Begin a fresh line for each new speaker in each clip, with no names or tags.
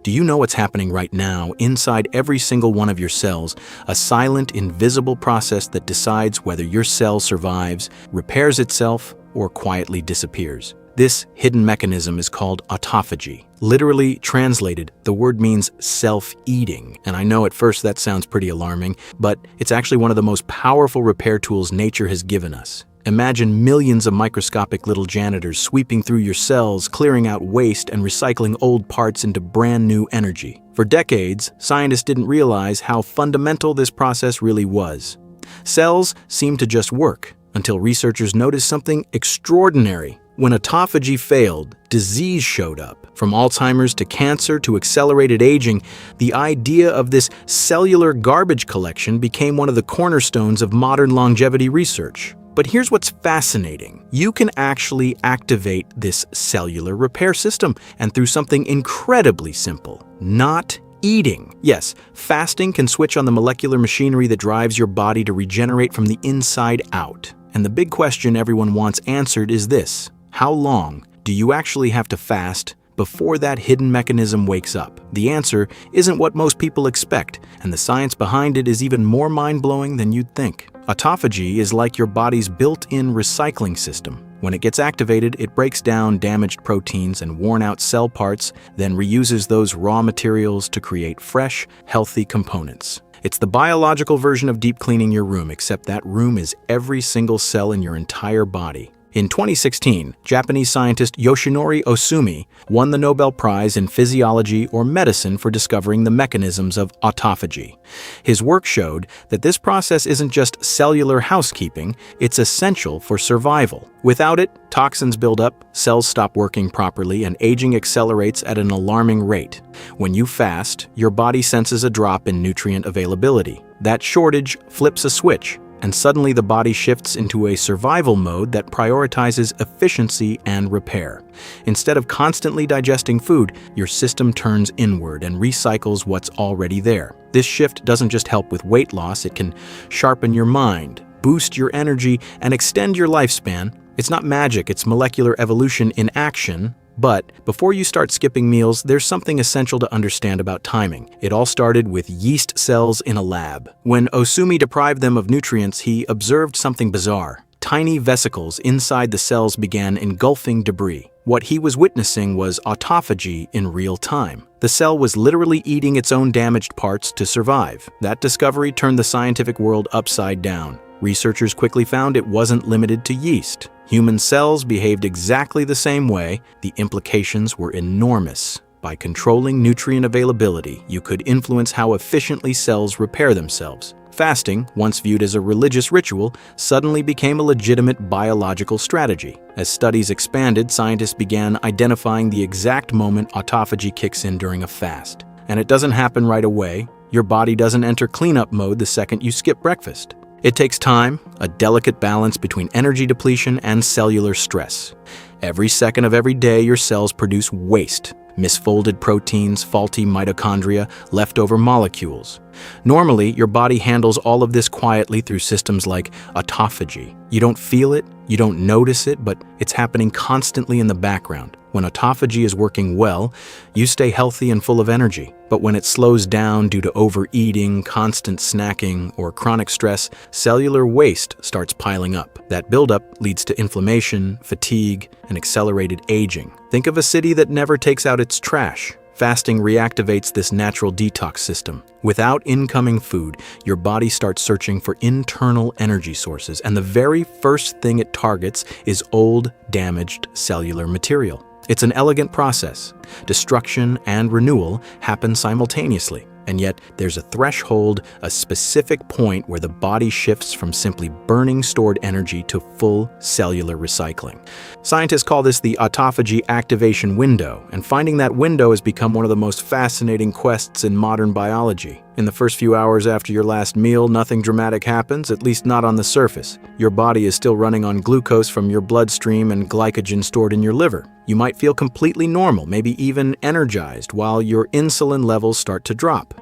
Do you know what's happening right now inside every single one of your cells? A silent, invisible process that decides whether your cell survives, repairs itself, or quietly disappears. This hidden mechanism is called autophagy. Literally translated, the word means self-eating. And I know at first that sounds pretty alarming, but it's actually one of the most powerful repair tools nature has given us. Imagine millions of microscopic little janitors sweeping through your cells, clearing out waste and recycling old parts into brand new energy. For decades, scientists didn't realize how fundamental this process really was. Cells seemed to just work, until researchers noticed something extraordinary. When autophagy failed, disease showed up. From Alzheimer's to cancer to accelerated aging, the idea of this cellular garbage collection became one of the cornerstones of modern longevity research. But here's what's fascinating. You can actually activate this cellular repair system, and through something incredibly simple: not eating. Yes, fasting can switch on the molecular machinery that drives your body to regenerate from the inside out. And the big question everyone wants answered is this: how long do you actually have to fast before that hidden mechanism wakes up? The answer isn't what most people expect, and the science behind it is even more mind-blowing than you'd think. Autophagy is like your body's built-in recycling system. When it gets activated, it breaks down damaged proteins and worn-out cell parts, then reuses those raw materials to create fresh, healthy components. It's the biological version of deep cleaning your room, except that room is every single cell in your entire body. In 2016, Japanese scientist Yoshinori Ohsumi won the Nobel Prize in Physiology or Medicine for discovering the mechanisms of autophagy. His work showed that this process isn't just cellular housekeeping, it's essential for survival. Without it, toxins build up, cells stop working properly, and aging accelerates at an alarming rate. When you fast, your body senses a drop in nutrient availability. That shortage flips a switch, and suddenly the body shifts into a survival mode that prioritizes efficiency and repair. Instead of constantly digesting food, your system turns inward and recycles what's already there. This shift doesn't just help with weight loss, it can sharpen your mind, boost your energy, and extend your lifespan. It's not magic, it's molecular evolution in action. But before you start skipping meals, there's something essential to understand about timing. It all started with yeast cells in a lab. When Ohsumi deprived them of nutrients, he observed something bizarre. Tiny vesicles inside the cells began engulfing debris. What he was witnessing was autophagy in real time. The cell was literally eating its own damaged parts to survive. That discovery turned the scientific world upside down. Researchers quickly found it wasn't limited to yeast. Human cells behaved exactly the same way. The implications were enormous. By controlling nutrient availability, you could influence how efficiently cells repair themselves. Fasting, once viewed as a religious ritual, suddenly became a legitimate biological strategy. As studies expanded, scientists began identifying the exact moment autophagy kicks in during a fast. And it doesn't happen right away. Your body doesn't enter cleanup mode the second you skip breakfast. It takes time, a delicate balance between energy depletion and cellular stress. Every second of every day, your cells produce waste: misfolded proteins, faulty mitochondria, leftover molecules. Normally, your body handles all of this quietly through systems like autophagy. You don't feel it, you don't notice it, but it's happening constantly in the background. When autophagy is working well, you stay healthy and full of energy. But when it slows down due to overeating, constant snacking, or chronic stress, cellular waste starts piling up. That buildup leads to inflammation, fatigue, and accelerated aging. Think of a city that never takes out its trash. Fasting reactivates this natural detox system. Without incoming food, your body starts searching for internal energy sources, and the very first thing it targets is old, damaged cellular material. It's an elegant process. Destruction and renewal happen simultaneously. And yet, there's a threshold, a specific point where the body shifts from simply burning stored energy to full cellular recycling. Scientists call this the autophagy activation window, and finding that window has become one of the most fascinating quests in modern biology. In the first few hours after your last meal, nothing dramatic happens, at least not on the surface. Your body is still running on glucose from your bloodstream and glycogen stored in your liver. You might feel completely normal, maybe even energized, while your insulin levels start to drop.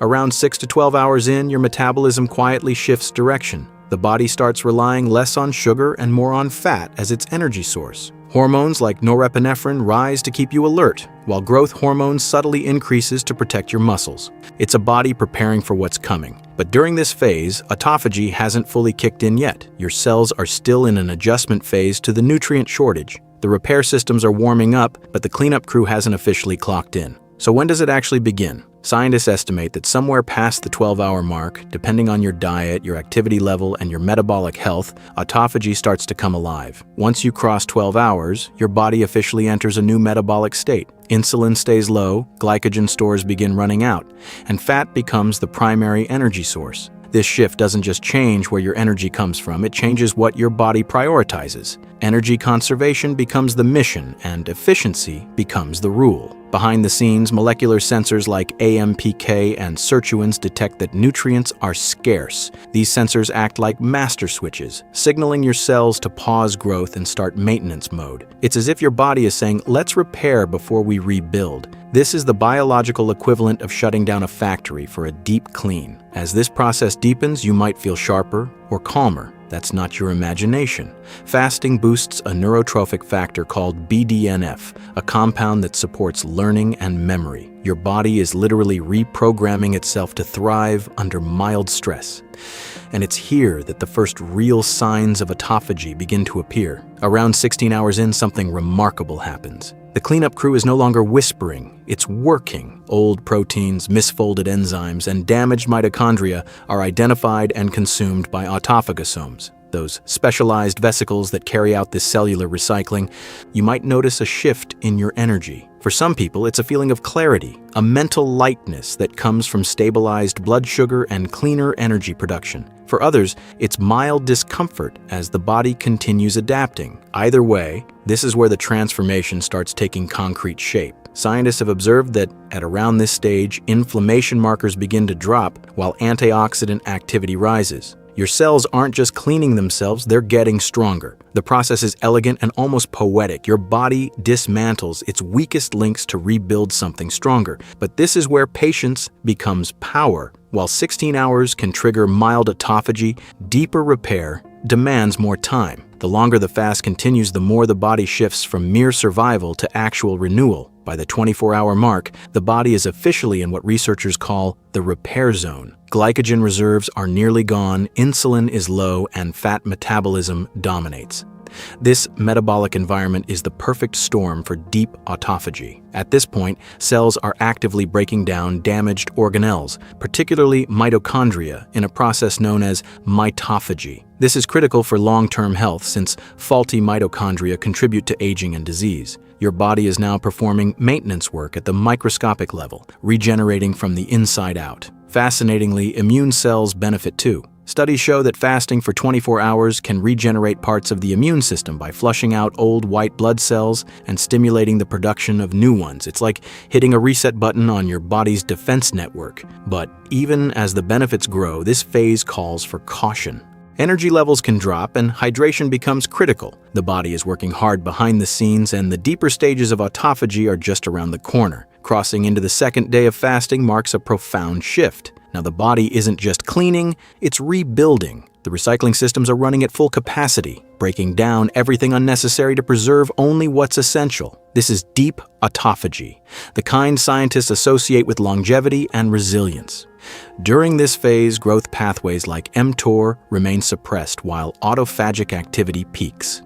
Around 6 to 12 hours in, your metabolism quietly shifts direction. The body starts relying less on sugar and more on fat as its energy source. Hormones like norepinephrine rise to keep you alert, while growth hormones subtly increases to protect your muscles. It's a body preparing for what's coming. But during this phase, autophagy hasn't fully kicked in yet. Your cells are still in an adjustment phase to the nutrient shortage. The repair systems are warming up, but the cleanup crew hasn't officially clocked in. So when does it actually begin? Scientists estimate that somewhere past the 12-hour mark, depending on your diet, your activity level, and your metabolic health, autophagy starts to come alive. Once you cross 12 hours, your body officially enters a new metabolic state. Insulin stays low, glycogen stores begin running out, and fat becomes the primary energy source. This shift doesn't just change where your energy comes from, it changes what your body prioritizes. Energy conservation becomes the mission, and efficiency becomes the rule. Behind the scenes, molecular sensors like AMPK and sirtuins detect that nutrients are scarce. These sensors act like master switches, signaling your cells to pause growth and start maintenance mode. It's as if your body is saying, let's repair before we rebuild. This is the biological equivalent of shutting down a factory for a deep clean. As this process deepens, you might feel sharper or calmer. That's not your imagination. Fasting boosts a neurotrophic factor called BDNF, a compound that supports learning and memory. Your body is literally reprogramming itself to thrive under mild stress. And it's here that the first real signs of autophagy begin to appear. Around 16 hours in, something remarkable happens. The cleanup crew is no longer whispering, it's working. Old proteins, misfolded enzymes, and damaged mitochondria are identified and consumed by autophagosomes, those specialized vesicles that carry out this cellular recycling. You might notice a shift in your energy. For some people, it's a feeling of clarity, a mental lightness that comes from stabilized blood sugar and cleaner energy production. For others, it's mild discomfort as the body continues adapting. Either way, this is where the transformation starts taking concrete shape. Scientists have observed that at around this stage, inflammation markers begin to drop while antioxidant activity rises. Your cells aren't just cleaning themselves, they're getting stronger. The process is elegant and almost poetic. Your body dismantles its weakest links to rebuild something stronger. But this is where patience becomes power. While 16 hours can trigger mild autophagy, deeper repair demands more time. The longer the fast continues, the more the body shifts from mere survival to actual renewal. By the 24-hour mark, the body is officially in what researchers call the repair zone. Glycogen reserves are nearly gone, insulin is low, and fat metabolism dominates. This metabolic environment is the perfect storm for deep autophagy. At this point, cells are actively breaking down damaged organelles, particularly mitochondria, in a process known as mitophagy. This is critical for long-term health since faulty mitochondria contribute to aging and disease. Your body is now performing maintenance work at the microscopic level, regenerating from the inside out. Fascinatingly, immune cells benefit too. Studies show that fasting for 24 hours can regenerate parts of the immune system by flushing out old white blood cells and stimulating the production of new ones. It's like hitting a reset button on your body's defense network. But even as the benefits grow, this phase calls for caution. Energy levels can drop and hydration becomes critical. The body is working hard behind the scenes and the deeper stages of autophagy are just around the corner. Crossing into the second day of fasting marks a profound shift. Now the body isn't just cleaning, it's rebuilding. The recycling systems are running at full capacity, breaking down everything unnecessary to preserve only what's essential. This is deep autophagy, the kind scientists associate with longevity and resilience. During this phase, growth pathways like mTOR remain suppressed while autophagic activity peaks.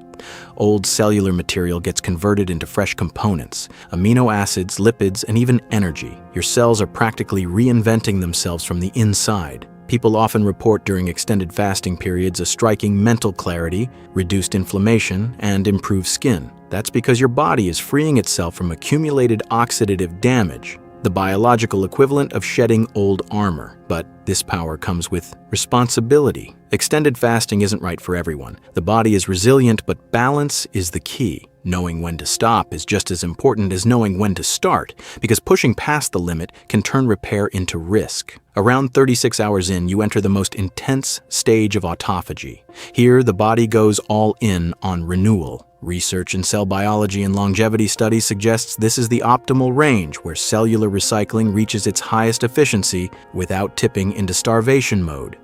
Old cellular material gets converted into fresh components, amino acids, lipids, and even energy. Your cells are practically reinventing themselves from the inside. People often report during extended fasting periods a striking mental clarity, reduced inflammation, and improved skin. That's because your body is freeing itself from accumulated oxidative damage, the biological equivalent of shedding old armor. But this power comes with responsibility. Extended fasting isn't right for everyone. The body is resilient, but balance is the key. Knowing when to stop is just as important as knowing when to start, because pushing past the limit can turn repair into risk. Around 36 hours in, you enter the most intense stage of autophagy. Here, the body goes all in on renewal. Research in cell biology and longevity studies suggests this is the optimal range where cellular recycling reaches its highest efficiency without tipping into starvation mode.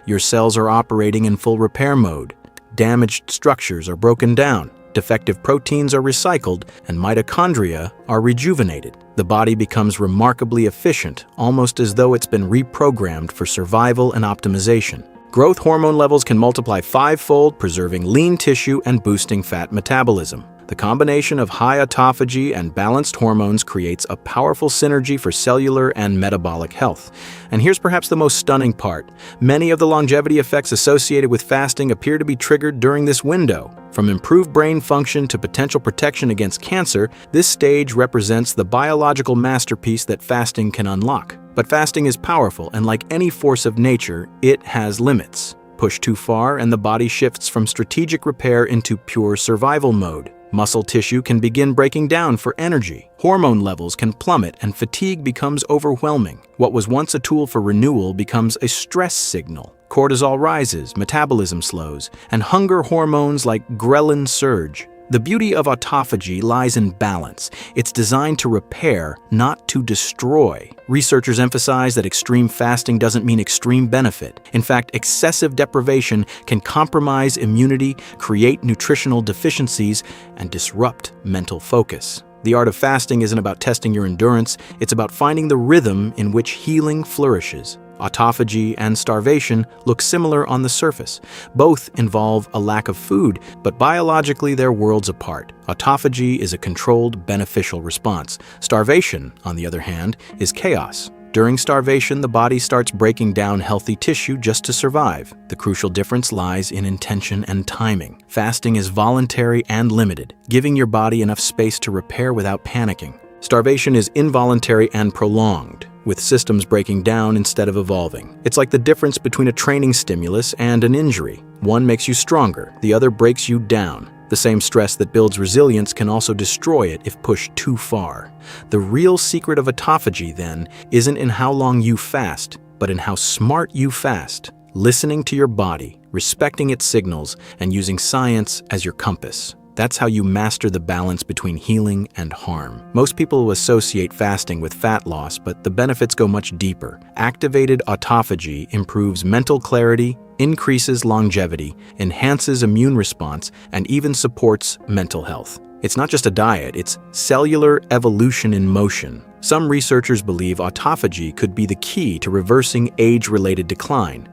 Your cells are operating in full repair mode. Damaged structures are broken down. defective proteins are recycled, and mitochondria are rejuvenated. The body becomes remarkably efficient, almost as though it's been reprogrammed for survival and optimization. Growth hormone levels can multiply fivefold, preserving lean tissue and boosting fat metabolism. The combination of high autophagy and balanced hormones creates a powerful synergy for cellular and metabolic health. And here's perhaps the most stunning part. Many of the longevity effects associated with fasting appear to be triggered during this window. From improved brain function to potential protection against cancer, this stage represents the biological masterpiece that fasting can unlock. But fasting is powerful, and like any force of nature, it has limits. Push too far and the body shifts from strategic repair into pure survival mode. Muscle tissue can begin breaking down for energy. Hormone levels can plummet and fatigue becomes overwhelming. What was once a tool for renewal becomes a stress signal. Cortisol rises, metabolism slows, and hunger hormones like ghrelin surge. The beauty of autophagy lies in balance. It's designed to repair, not to destroy. Researchers emphasize that extreme fasting doesn't mean extreme benefit. In fact, excessive deprivation can compromise immunity, create nutritional deficiencies, and disrupt mental focus. The art of fasting isn't about testing your endurance, it's about finding the rhythm in which healing flourishes. Autophagy and starvation look similar on the surface. Both involve a lack of food, but biologically they're worlds apart. Autophagy is a controlled, beneficial response. Starvation, on the other hand, is chaos. During starvation, the body starts breaking down healthy tissue just to survive. The crucial difference lies in intention and timing. Fasting is voluntary and limited, giving your body enough space to repair without panicking. Starvation is involuntary and prolonged, with systems breaking down instead of evolving. It's like the difference between a training stimulus and an injury. One makes you stronger, the other breaks you down. The same stress that builds resilience can also destroy it if pushed too far. The real secret of autophagy, then, isn't in how long you fast, but in how smart you fast. Listening to your body, respecting its signals, and using science as your compass. That's how you master the balance between healing and harm. Most people associate fasting with fat loss, but the benefits go much deeper. Activated autophagy improves mental clarity, increases longevity, enhances immune response, and even supports mental health. It's not just a diet, it's cellular evolution in motion. Some researchers believe autophagy could be the key to reversing age-related decline.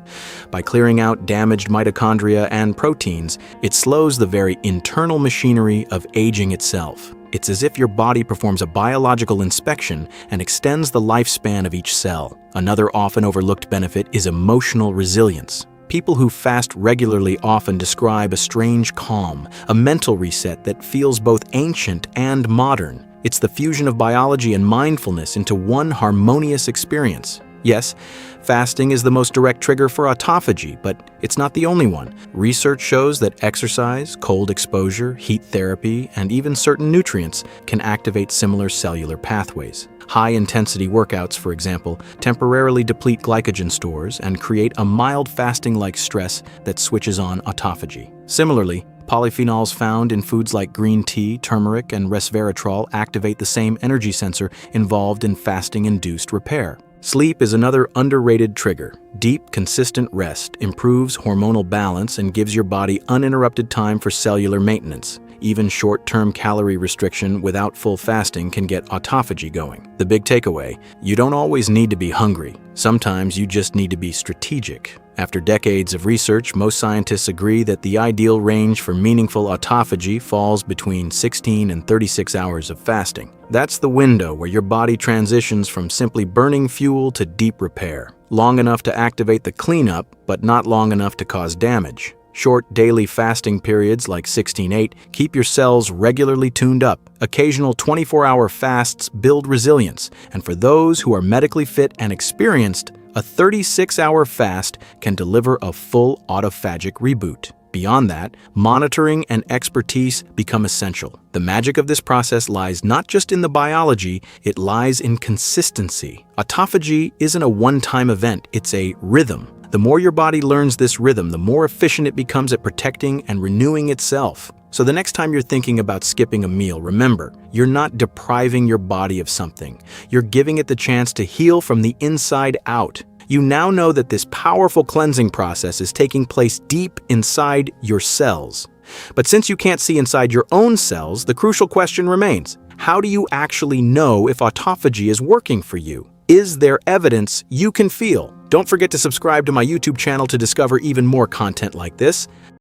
By clearing out damaged mitochondria and proteins, it slows the very internal machinery of aging itself. It's as if your body performs a biological inspection and extends the lifespan of each cell. Another often overlooked benefit is emotional resilience. People who fast regularly often describe a strange calm, a mental reset that feels both ancient and modern. It's the fusion of biology and mindfulness into one harmonious experience. Yes, fasting is the most direct trigger for autophagy, but it's not the only one. Research shows that exercise, cold exposure, heat therapy, and even certain nutrients can activate similar cellular pathways. High-intensity workouts, for example, temporarily deplete glycogen stores and create a mild fasting-like stress that switches on autophagy. Similarly, polyphenols found in foods like green tea, turmeric, and resveratrol activate the same energy sensor involved in fasting-induced repair. Sleep is another underrated trigger. Deep, consistent rest improves hormonal balance and gives your body uninterrupted time for cellular maintenance. Even short-term calorie restriction without full fasting can get autophagy going. The big takeaway: you don't always need to be hungry. Sometimes you just need to be strategic. After decades of research, most scientists agree that the ideal range for meaningful autophagy falls between 16 and 36 hours of fasting. That's the window where your body transitions from simply burning fuel to deep repair. Long enough to activate the cleanup, but not long enough to cause damage. Short daily fasting periods like 16-8 keep your cells regularly tuned up. Occasional 24-hour fasts build resilience, and for those who are medically fit and experienced, a 36-hour fast can deliver a full autophagic reboot. Beyond that, monitoring and expertise become essential. The magic of this process lies not just in the biology, it lies in consistency. Autophagy isn't a one-time event, it's a rhythm. The more your body learns this rhythm, the more efficient it becomes at protecting and renewing itself. So the next time you're thinking about skipping a meal, remember, you're not depriving your body of something. You're giving it the chance to heal from the inside out. You now know that this powerful cleansing process is taking place deep inside your cells. But since you can't see inside your own cells, the crucial question remains: how do you actually know if autophagy is working for you? Is there evidence you can feel? Don't forget to subscribe to my YouTube channel to discover even more content like this.